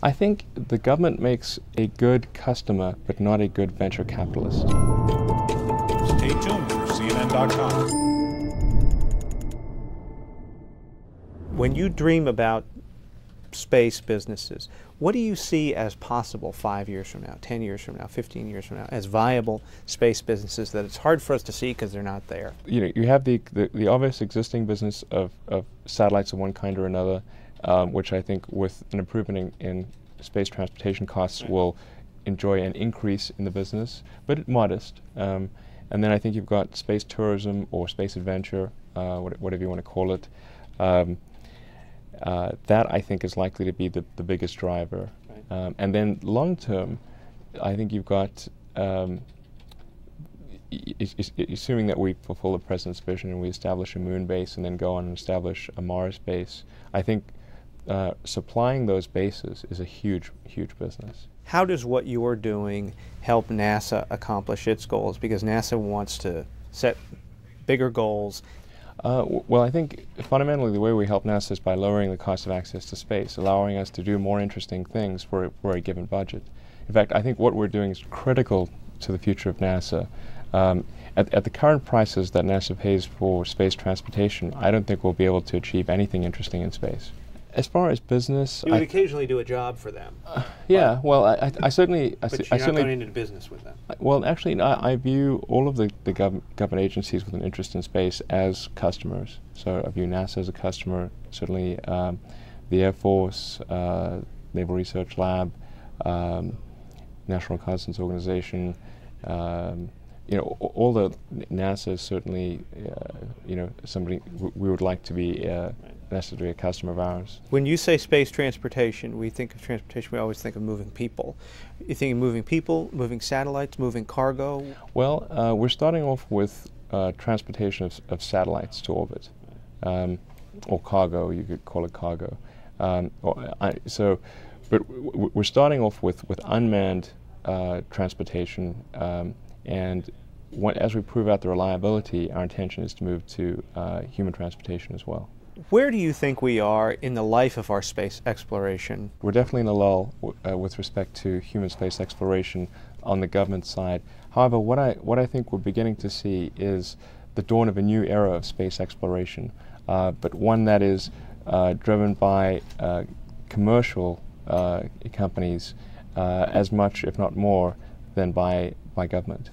I think the government makes a good customer, but not a good venture capitalist. Stay tuned for CNN.com. When you dream about space businesses, what do you see as possible 5 years from now, 10 years from now, 15 years from now, as viable space businesses that it's hard for us to see because they're not there? You know, you have the obvious existing business of satellites of one kind or another, which I think with an improvement in space transportation costs will enjoy an increase in the business, but modest. And then I think you've got space tourism or space adventure, whatever you want to call it. That I think is likely to be the biggest driver. Right. And then long term, I think you've got, assuming that we fulfill the President's vision and we establish a moon base and then go on and establish a Mars base, I think supplying those bases is a huge, huge business. How does what you're doing help NASA accomplish its goals? Because NASA wants to set bigger goals. Well, I think fundamentally the way we help NASA is by lowering the cost of access to space, allowing us to do more interesting things for a given budget. In fact, I think what we're doing is critical to the future of NASA. At the current prices that NASA pays for space transportation, I don't think we'll be able to achieve anything interesting in space. As far as business, you would occasionally do a job for them. Yeah, well, I certainly. But you're not going into business with them. Well, actually, I view all of the government agencies with an interest in space as customers. So I view NASA as a customer. Certainly, the Air Force, Naval Research Lab, National Reconnaissance Organization. You know, all the NASA is certainly, you know, somebody we would like to be. Necessarily a customer of ours. When you say space transportation, we think of transportation, we always think of moving people. You think of moving people, moving satellites, moving cargo? Well, we're starting off with transportation of satellites to orbit, or cargo, you could call it cargo. But we're starting off with unmanned transportation, and as we prove out the reliability, our intention is to move to human transportation as well. Where do you think we are in the life of our space exploration? We're definitely in a lull with respect to human space exploration on the government side. However, what I think we're beginning to see is the dawn of a new era of space exploration, but one that is driven by commercial companies as much, if not more, than by government.